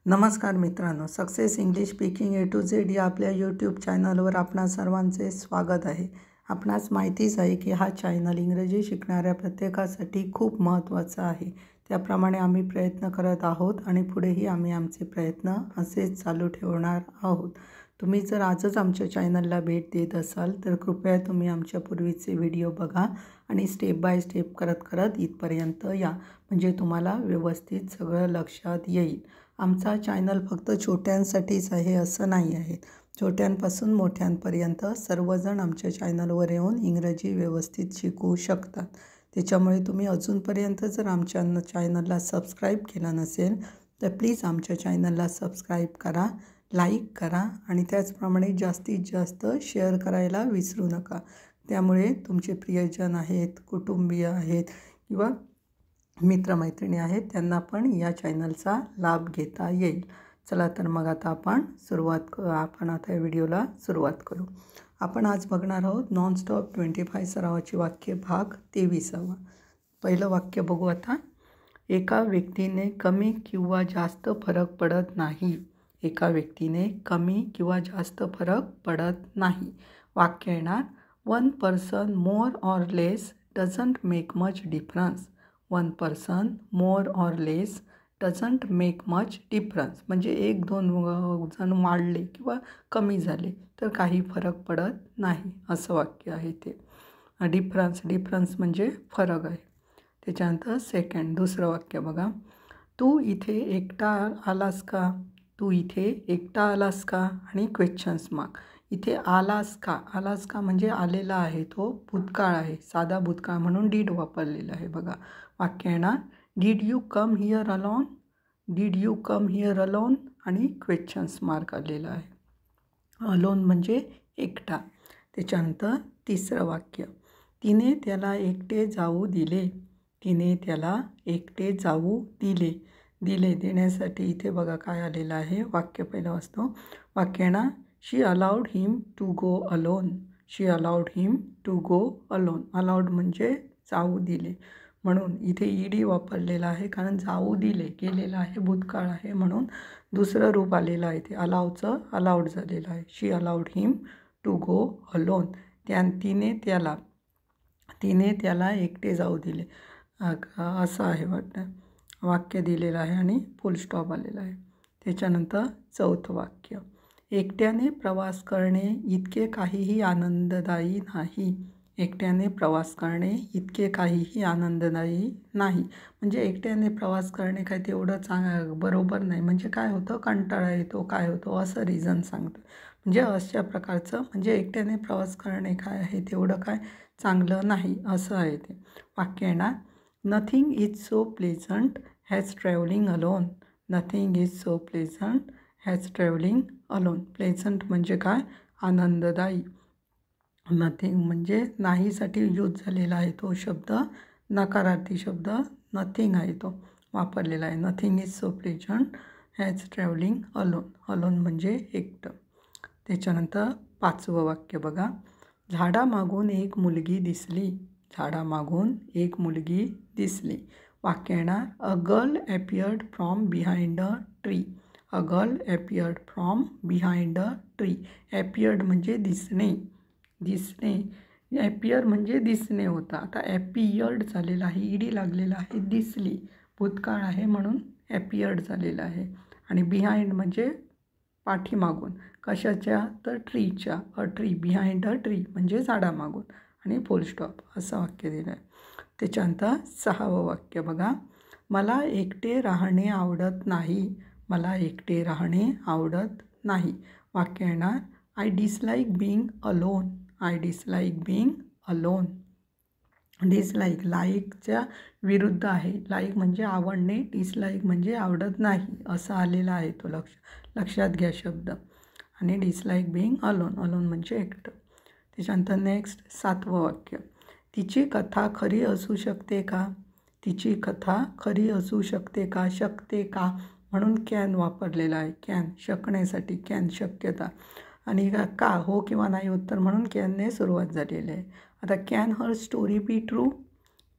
नमस्कार मित्रांनो, success English speaking A to Z या आपल्या यूट्यूब चॅनलवर आपणा सर्वांचे स्वागत आहे. आपणास माहितीच आहे की हा चॅनल इंग्रजी शिकणाऱ्या प्रत्येकासाठी खूप महत्त्वाचा आहे. त्याप्रमाणे आम्ही प्रयत्न करत आहोत आणि पुढेही आम्ही आमचे प्रयत्न असेच चालू ठेवणार आहोत. तुम्ही जर आजच आमच्या चॅनलला भेट देत असाल तर कृपया तुम्ही आमच्या पूर्वीचे व्हिडिओ बघा आणि स्टेप बाय स्टेप करत करत इथपर्यंत या, म्हणजे तुम्हाला व्यवस्थित सगळं लक्षात येईल. आमचा चॅनल फक्त छोट्यांसाठीच आहे असं नाही आहे. छोट्यांपासून मोठ्यांपर्यंत सर्वजण आमच्या चॅनलवर येऊन इंग्रजी व्यवस्थित शिकू शकतात. त्याच्यामुळे तुम्ही अजूनपर्यंत जर आमच्या चॅनलला सबस्क्राईब केला नसेल तर प्लीज आमच्या चॅनलला सबस्क्राईब करा, लाईक करा आणि त्याचप्रमाणे जास्तीत जास्त शेअर करायला विसरू नका. त्यामुळे तुमचे प्रियजन आहेत, कुटुंबीय आहेत किंवा मित्रमैत्रिणी आहेत त्यांना पण या चॅनलचा लाभ घेता येईल. चला तर मग आता आपण आता या व्हिडिओला सुरुवात करू. आपण आज बघणार आहोत नॉनस्टॉप 25 सरावाची वाक्य भाग 23. पहिलं वाक्य बघू आता. एका व्यक्तीने कमी किंवा जास्त फरक पडत नाही. एका व्यक्तीने कमी किंवा जास्त फरक पडत नाही. वाक्य येणार, one person more or less doesn't make much difference. One person more or less doesn't make much difference म्हणजे एक दोन जण वाढले किंवा कमी झाले तर काही फरक पडत नाही असं वाक्य आहे ते. डिफरन्स म्हणजे फरक आहे. त्याच्यानंतर दुसरं वाक्य बघा. तू इथे एकटा आलास का? तू इथे एकटा आलास का? आणि क्वेश्चन्स मार्क. इथे आलास का म्हणजे आलेला आहे, तो भूतकाळ आहे, साधा भूतकाळ म्हणून डीड वापरलेला आहे बघा. वाक्य येणार, did you come here alone? Did you come here alone आणि क्वेश्चन्स मार्क आलेला आहे. अलोन म्हणजे एकटा. त्याच्यानंतर तिसरं वाक्य. तिने त्याला एकटे जाऊ दिले. तिने त्याला एकटे जाऊ दिले. देण्यासाठी इथे बघा काय आलेलं आहे. वाक्य पहिलं वाचतो. वाक्य येणार, she allowed him to go alone. She allowed him to go alone. Allowed म्हणजे जाऊ दिले, म्हणून इथे ईडी वापरलेला आहे कारण जाऊ दिले गेलेलं आहे, भूतकाळ आहे, म्हणून दुसरं रूप आलेलं आहे ते अलाउचं अलाउड झालेलं आहे. She allowed him to go alone. तिने त्याला एकटे जाऊ दिले असं आहे वाटतं. वाक्य दिलेलं आहे आणि फुल स्टॉप आलेला आहे. त्याच्यानंतर चौथं वाक्य. एकट्याने प्रवास करणे इतके काहीही आनंददायी नाही. एकट्याने प्रवास करणे इतके काहीही आनंददायी नाही म्हणजे एकट्याने प्रवास करणे काय तेवढं बरोबर नाही. म्हणजे काय होतं, कंटाळा येतो, काय होतो असं रिझन सांगतं. म्हणजे अशा प्रकारचं म्हणजे एकट्याने प्रवास करणे काय आहे तेवढं काय चांगलं नाही असं आहे ते. वाक्य येणार, nothing is so pleasant has travelling alone. Nothing is so pleasant has travelling alone. Pleasant म्हणजे काय, आनंददायी. नथिंग म्हणजे नाहीसाठी यूज झालेला आहे तो शब्द, नकारार्थी शब्द नथिंग आहे तो वापरलेला आहे. Nothing is so pleasant has travelling alone. Alone म्हणजे एकटं. त्याच्यानंतर पाचवं वाक्य बघा. झाडामागून एक मुलगी दिसली. झाडामागून एक मुलगी दिसली. वाक्य येणार, a girl appeared from behind a tree. A girl appeared from behind a tree. Appeared म्हणजे दिसणे. ॲपियर म्हणजे दिसणे होता. आता ॲपियर्ड झालेला आहे, ईडी लागलेला आहे. दिसली भूतकाळ आहे म्हणून ॲपियर्ड झालेला आहे. आणि बिहाइंड म्हणजे पाठीमागून. कशाच्या तर ट्रीच्या. A tree, behind a tree म्हणजे झाडामागून आणि फुल स्टॉप असं वाक्य दिलं आहे. त्याच्यानंतर सहावं वाक्य बघा. मला एकटे राहणे आवडत नाही. मला एकटे राहणे आवडत नाही. वाक्य येणार, I dislike being alone. I dislike being alone. Dislike लाईकच्या विरुद्ध आहे. लाईक म्हणजे आवडणे, डिसलाईक म्हणजे आवडत नाही असं आलेलं आहे तो. लक्षात घ्या शब्द. आणि डिसलाईक बिईंग अलोन. अलोन म्हणजे एकटं. त्याच्यानंतर सातवं वाक्य. तिची कथा खरी असू शकते का? तिची कथा खरी असू शकते का? शकते का म्हणून कॅन वापरलेला आहे. कॅन शकण्यासाठी, कॅन शक्यता. आणि का हो किंवा नाही उत्तर म्हणून कॅनने सुरुवात झालेली आहे. आता can her story be true.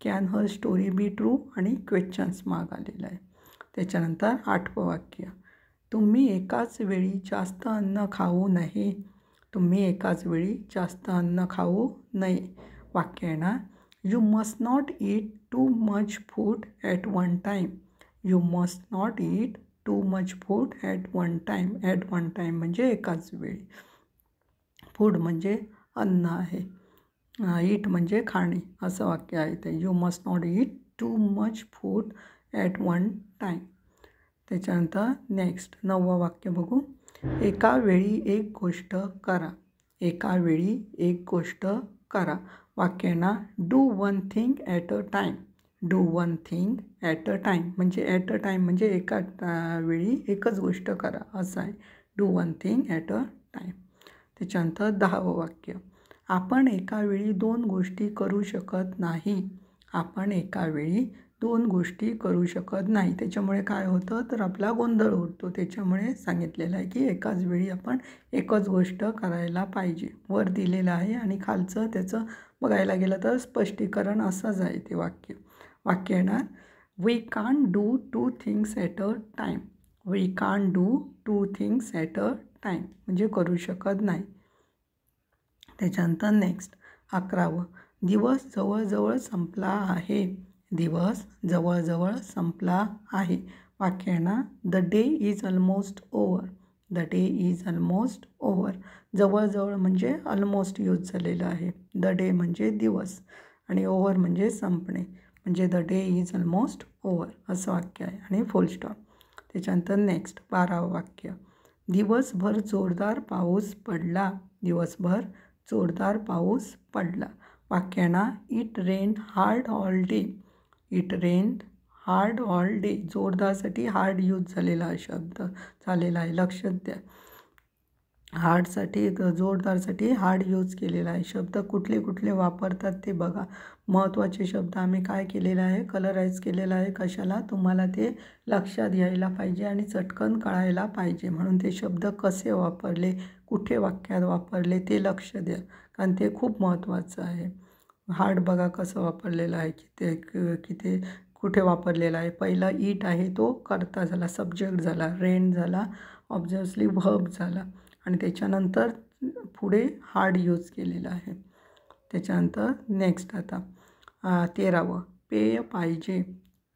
Can her story be true आणि क्वेश्चन्स मार्क आलेला आहे. त्याच्यानंतर आठवं वाक्य. तुम्ही एकाच वेळी जास्त अन्न खाऊ नये. तुम्ही एकाच वेळी जास्त अन्न खाऊ नये. वाक्य आहे ना, you must not eat too much food at one time. You must not eat too much food at one time. At one time म्हणजे एकाच वेळी. फूड म्हणजे अन्न आहे. ईट म्हणजे खाणे असं वाक्य आहे ते. You must not eat too much food at one time. त्याच्यानंतर नेक्स्ट 9वं वाक्य बघू. एका वेळी एक गोष्ट करा. एका वेळी एक गोष्ट करा. वाक्य ना, do one thing at a time. Do one thing at a time म्हणजे ॲट अ टाईम म्हणजे एका वेळी एकच गोष्ट करा असं आहे. Do one thing at a time. त्याच्यानंतर 10वं वाक्य. आपण एका वेळी 2 गोष्टी करू शकत नाही. आपण एका वेळी 2 गोष्टी करू शकत नाही. त्याच्यामुळे काय होतं तर आपला गोंधळ उडतो. त्याच्यामुळे सांगितलेलं आहे की एकाच वेळी आपण एकच गोष्ट करायला पाहिजे. वर दिलेलं आहे आणि खालचं त्याचं बघायला गेलं तर स्पष्टीकरण असंच आहे ते वाक्य. वाक्य येणार, we can't do 2 things at a time. We can't do 2 things at a time म्हणजे करू शकत नाही. त्याच्यानंतर नेक्स्ट 11वं. दिवस जवळजवळ संपला आहे. दिवस जवळजवळ संपला आहे. वाक्य आहे ना, the day is almost over. The day is almost over. जवळजवळ म्हणजे ऑलमोस्ट यूज झालेलं आहे. द डे म्हणजे दिवस आणि ओव्हर म्हणजे संपणे म्हणजे the day is almost over असं वाक्य आहे आणि फुल स्टॉप. त्याच्यानंतर नेक्स्ट 12वं वाक्य. दिवसभर जोरदार पाऊस पडला. दिवसभर जोरदार पाऊस पडला. वाक्य ना, it rain hard all day. It rain hard all day. जोरदारसाठी हार्ड यूज झालेला शब्द झालेला आहे, लक्षात द्या. हार्डसाठी जोरदारसाठी हार्ड यूज केलेला आहे. शब्द कुठले कुठले वापरतात ते बघा. महत्त्वाचे शब्द आम्ही काय केलेलं आहे, कलराईज केलेलं आहे. कशाला, तुम्हाला ते लक्षात यायला पाहिजे आणि चटकन कळायला पाहिजे म्हणून ते शब्द कसे वापरले, कुठे वाक्यात वापरले ते लक्ष द्या, कारण ते खूप महत्त्वाचं आहे. हार्ड बघा कसं वापरलेलं आहे, की ते कुठे वापरलेलं आहे. पहिला ईट आहे तो कर्ता झाला, सब्जेक्ट झाला. रेन झाला ऑब्व्हियसली व्हर्ब झाला आणि त्याच्यानंतर पुढे हार्ड यूज केलेलं आहे. त्याच्यानंतर नेक्स्ट आता 13वं. पेय पाहिजे.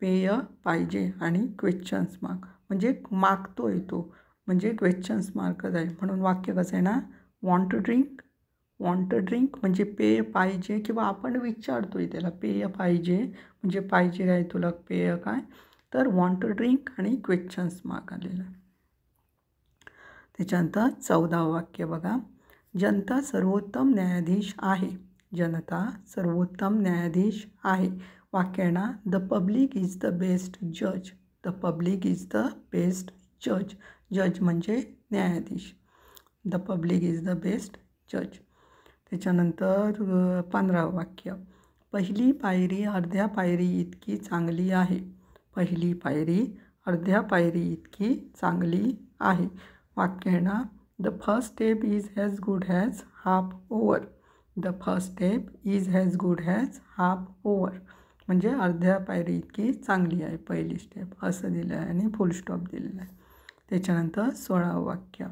पेय पाहिजे आणि क्वेश्चन्स मार्क म्हणजे मागतोय तो म्हणजे क्वेश्चन्स मार्कच आहे. म्हणून वाक्य कसं आहे ना, want to drink. Want to drink म्हणजे पेय पाहिजे किंवा आपण विचारतोय त्याला पेय पाहिजे म्हणजे पाहिजे काय तुला पेय काय, तर वॉन्ट टू ड्रिंक आणि क्वेश्चन्स मार्क आलेलं. त्याच्यानंतर 14वं वाक्य बघा. जनता सर्वोत्तम न्यायाधीश आहे. जनता सर्वोत्तम न्यायाधीश आहे. वाक्य आहे ना, the public is the best जज. The public is the best जज. जज म्हणजे न्यायाधीश. The public is the best जज. त्याच्यानंतर 15वं वाक्य. पहिली पायरी अर्ध्या पायरी इतकी चांगली आहे. पहिली पायरी अर्ध्या पायरी इतकी चांगली आहे. वाक्य आहे ना, the first step is as good as half over. The first step is as good as half over म्हणजे अर्ध्या पायरी इतकी चांगली आहे पहिली स्टेप असं दिलं आहे आणि फुल स्टॉप दिलेला आहे. त्याच्यानंतर 16वं वाक्य.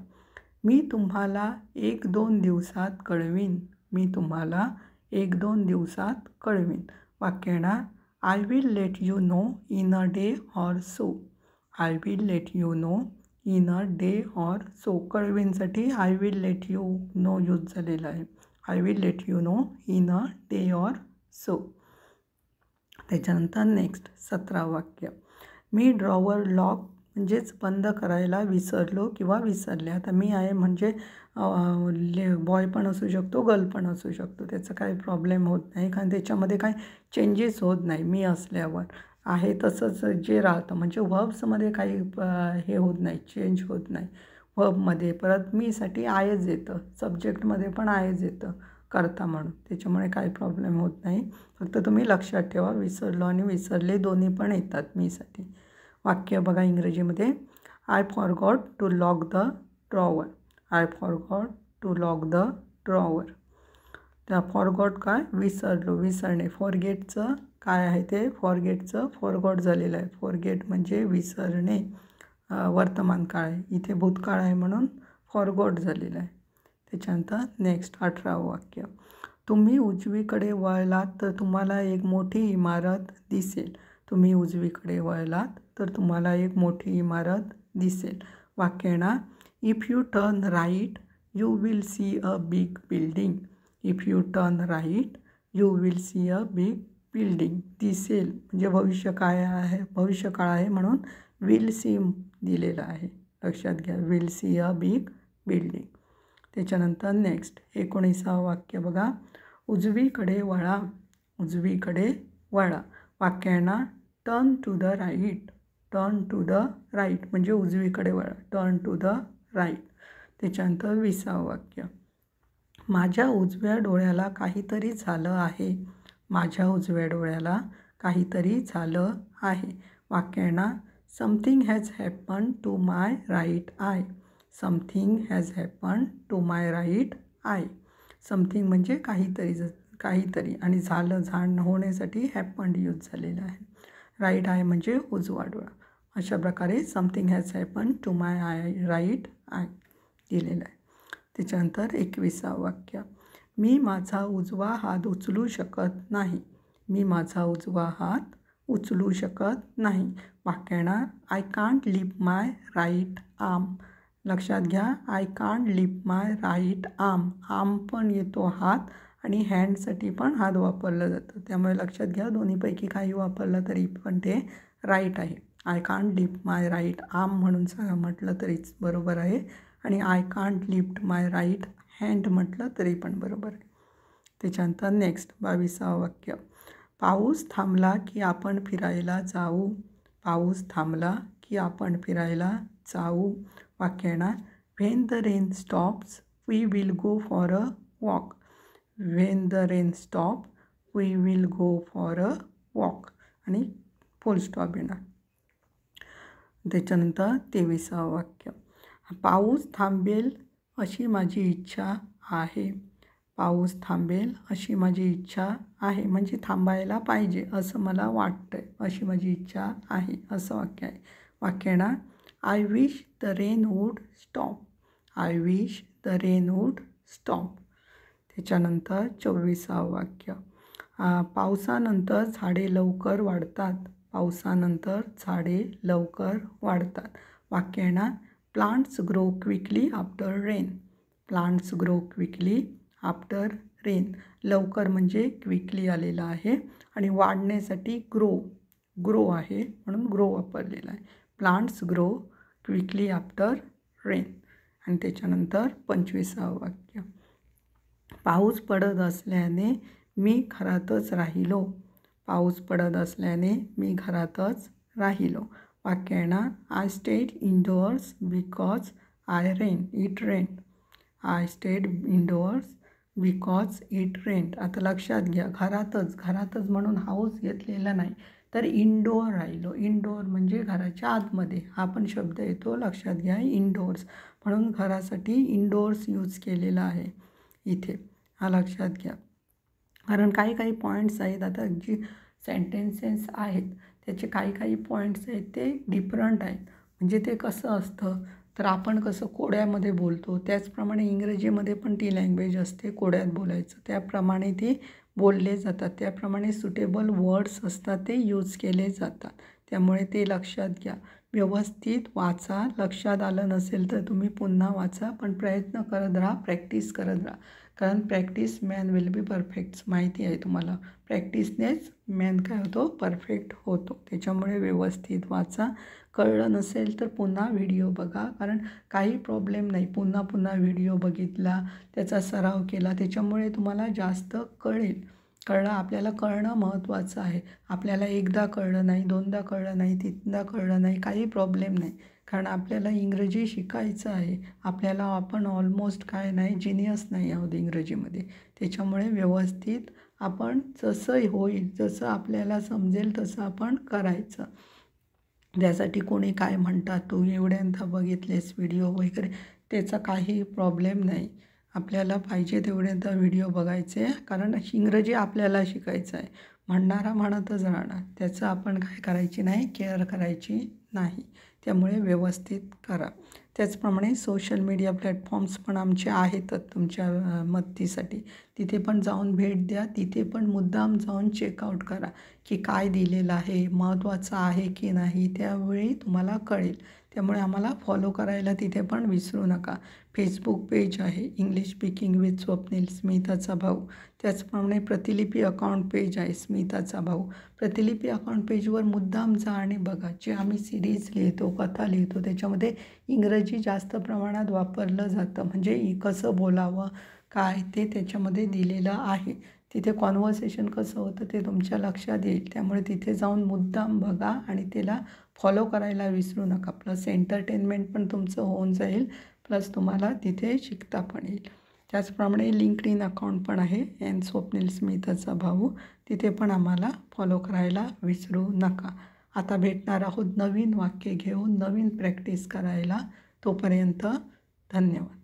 मी तुम्हाला 1-2 दिवसात कळवीन. मी तुम्हाला 1-2 दिवसात कळवीन. वाक्य ना, I will let you know in a day or so. I will let you know in a day or so. कळवीनसाठी I will let you know use झालेला आहे. I will let you know in a day or so. त्याच्यानंतर next 17वं वाक्य. मी drawer lock म्हणजेच बंद करायला विसरलो किंवा विसरले. आता मी आहे म्हणजे बॉय पण असू शकतो, गर्ल पण असू शकतो. त्याचं काही प्रॉब्लेम होत नाही कारण त्याच्यामध्ये काही चेंजेस होत नाही. मी असल्यावर आहे तसंच जे राहतं म्हणजे व्हर्ब्समध्ये काही हे होत नाही, चेंज होत नाही. व्हर्बमध्ये परत मीसाठी आयच येतं, सब्जेक्टमध्ये पण आयच येतं करता म्हणून. त्याच्यामुळे काही प्रॉब्लेम होत नाही. फक्त तुम्ही लक्षात ठेवा, विसरलो आणि विसरले दोन्ही पण येतात मीसाठी. वाक्य बघा इंग्रजीमध्ये. I forgot to lock the drawer. I forgot to lock the drawer. त्या फॉरगॉट काय, विसरलो, विसरणे. फॉरगेटचं काय आहे ते, फॉरगेटचं फॉरगॉट झालेलं आहे. फॉरगेट म्हणजे विसरणे. वर्तमान काळ आहे. इथे भूतकाळ आहे म्हणून फॉरगॉट झालेलं आहे. त्याच्यानंतर नेक्स्ट 18वं वाक्य. तुम्ही उजवीकडे वळलात तर तुम्हाला एक मोठी इमारत दिसेल. तुम्ही उजवीकडे वळलात तर तुम्हाला एक मोठी इमारत दिसेल. वाक्य आहे ना, if you turn right you will see a big building. If you turn right you will see a big building. दिसेल म्हणजे भविष्यकाळ आहे म्हणून विल सी दिलेलं आहे. लक्षात घ्या, will see a big building. त्याच्यानंतर नेक्स्ट 19वं वाक्य बघा. उजवीकडे वळा. उजवीकडे वळा. वाक्य आहे ना, turn to the right. Turn to the right म्हणजे उजवीकडे वळा. Turn to the right. त्याच्यानंतर 20वं वाक्य. माझ्या उजव्या डोळ्याला काहीतरी झालं आहे. माझ्या उजव्या डोळ्याला काहीतरी झालं आहे. वाक्य आहे ना, something has happen to my right eye. Something has happen to my right eye. Something म्हणजे काहीतरी आणि झालं होण्यासाठी हॅपन्ड यूज झालेलं आहे. राईट आय म्हणजे उजवा डोळा. अशा प्रकारे something has happen to my right eye दिलेलं आहे. त्याच्यानंतर 21वं वाक्य. मी माझा उजवा हात उचलू शकत नाही. मी माझा उजवा हात उचलू शकत नाही. वाक्य येणार, I can't lift my right arm. लक्षात घ्या, I can't lift my right arm. Arm पण येतो हात आणि हँडसाठी पण हात वापरलं जातं. त्यामुळे लक्षात घ्या, दोन्हीपैकी काही वापरलं तरी पण ते राईट आहे. I can't lift my right arm म्हणून म्हटलं तरीच बरोबर आहे आणि I can't lift my right hand म्हटलं तरी पण बरोबर आहे. त्याच्यानंतर नेक्स्ट 22वं वाक्य. पाऊस थांबला की आपण फिरायला जाऊ. पाऊस थांबला की आपण फिरायला जाऊ. वाक्य येणार, when the rain stops we will go for a walk. When the rain stop we will go for a walk आणि फुल स्टॉप येणार. त्याच्यानंतर 23वं वाक्य. पाऊस थांबेल अशी माझी इच्छा आहे. पाऊस थांबेल अशी माझी इच्छा आहे म्हणजे थांबायला पाहिजे असं मला वाटतं आहे. अशी माझी इच्छा आहे असं वाक्य आहे. वाक्य येणार, I wish the rain would stop. I wish the rain would stop. त्याच्यानंतर 24वं वाक्य. पावसानंतर झाडे लवकर वाढतात. पावसानंतर झाडे लवकर वाढतात. वाक्य येणार, plants grow quickly after rain. Plants grow quickly after rain. लवकर म्हणजे क्विकली आलेलं आहे आणि वाढण्यासाठी ग्रो आहे म्हणून ग्रो वापरलेला आहे. Plants grow quickly after rain. आणि त्याच्यानंतर 25वं वाक्य. पाऊस पडत असल्याने मी घरातच राहिलो. पाऊस पडत असल्याने मी घरातच राहिलो. वाक्य येणार, I stayed indoors because it rained. I stayed indoors because it rained. आता लक्षात घ्या, घरातच म्हणून हाऊस घेतलेला नाही तर इंडोअर राहिलो. इंडोअर म्हणजे घराच्या आतमध्ये हा पण शब्द येतो. लक्षात घ्या, इंडोअर्स म्हणून घरासाठी इंडोअर्स यूज केलेला आहे इथे. हा लक्षात घ्या, कारण काही पॉईंट्स आहेत. आता जी सेंटेन्सेस आहेत त्याचे काही पॉईंट्स आहेत ते डिफरंट आहेत. म्हणजे ते कसं असतं तर आपण कसं कोड्यामध्ये बोलतो त्याचप्रमाणे इंग्रजीमध्ये पण ती लँग्वेज असते. कोड्यात बोलायचं त्याप्रमाणे ती बोलले जातात. त्याप्रमाणे सुटेबल वर्ड्स असतात ते यूज केले जातात. त्यामुळे ते लक्षात घ्या. व्यवस्थित वाचा. लक्षात आलं नसेल तर तुम्ही पुन्हा वाचा, पण प्रयत्न करत राहा, प्रॅक्टिस करत राहा. कारण practice man will be perfect. माहिती आहे तुम्हाला, प्रॅक्टिसनेच मॅन काय होतो, परफेक्ट होतो. त्याच्यामुळे व्यवस्थित वाचा. कळलं नसेल तर पुन्हा व्हिडिओ बघा, कारण काही प्रॉब्लेम नाही. पुन्हा व्हिडिओ बघितला, त्याचा सराव केला, त्याच्यामुळे तुम्हाला जास्त आपल्याला कळणं महत्त्वाचं आहे. आपल्याला एकदा कळलं नाही, दोनदा कळलं नाही, तीनदा कळलं नाही, काही प्रॉब्लेम नाही. कारण आपल्याला इंग्रजी शिकायचं आहे. आपण ऑलमोस्ट जिनियस नाही आहोत इंग्रजीमध्ये. त्याच्यामुळे व्यवस्थित आपण जसं होईल, जसं आपल्याला समजेल तसं आपण करायचं. त्यासाठी कोणी काय म्हणतात, तू एवढ्यांदा बघितलेस व्हिडिओ वगैरे, त्याचा काही प्रॉब्लेम नाही. आपल्याला पाहिजे तेवढ्यांदा व्हिडिओ बघायचे, कारण इंग्रजी आपल्याला शिकायचं आहे. म्हणणारा म्हणतच राहणार, त्याचं आपण काय करायची नाही, केअर करायची नाही. त्यामुळे व्यवस्थित करा. त्याचप्रमाणे सोशल मीडिया प्लॅटफॉर्म्स पण आमचे आहेतच तुमच्या मदतीसाठी. तिथे पण जाऊन भेट द्या. तिथे पण मुद्दाम जाऊन चेकआउट करा की काय दिलेलं आहे, महत्त्वाचं आहे की नाही, त्यावेळी तुम्हाला कळेल. त्यामुळे आम्हाला फॉलो करायला तिथे पण विसरू नका. फेसबुक पेज आहे इंग्लिश स्पीकिंग विथ स्वप्नील, स्मिताचा भाऊ. त्याचप्रमाणे प्रतिलिपी अकाउंट पेज आहे स्मिताचा भाऊ. प्रतिलिपी अकाउंट पेजवर मुद्दाम जा आणि बघा. जे आम्ही सिरीज लिहितो, कथा लिहितो, त्याच्यामध्ये इंग्रजी जास्त प्रमाणात वापरलं जातं. म्हणजे कसं बोलावं, काय ते त्याच्यामध्ये दिलेलं आहे. तिथे कॉन्व्हर्सेशन कसं होतं ते तुमच्या लक्षात येईल. त्यामुळे तिथे जाऊन मुद्दाम बघा आणि त्याला फॉलो करायला विसरू नका. प्लस एंटरटेनमेंट पण तुमचं होऊन जाईल, प्लस तुम्हाला तिथे शिकता पण येईल. त्याचप्रमाणे लिंक्डइन अकाउंट पण आहे स्वप्नील स्मिताचा भाऊ. तिथे पण आम्हाला फॉलो करायला विसरू नका. आता भेटणार आहोत नवीन वाक्य घेऊन, नवीन प्रॅक्टिस करायला. तोपर्यंत धन्यवाद.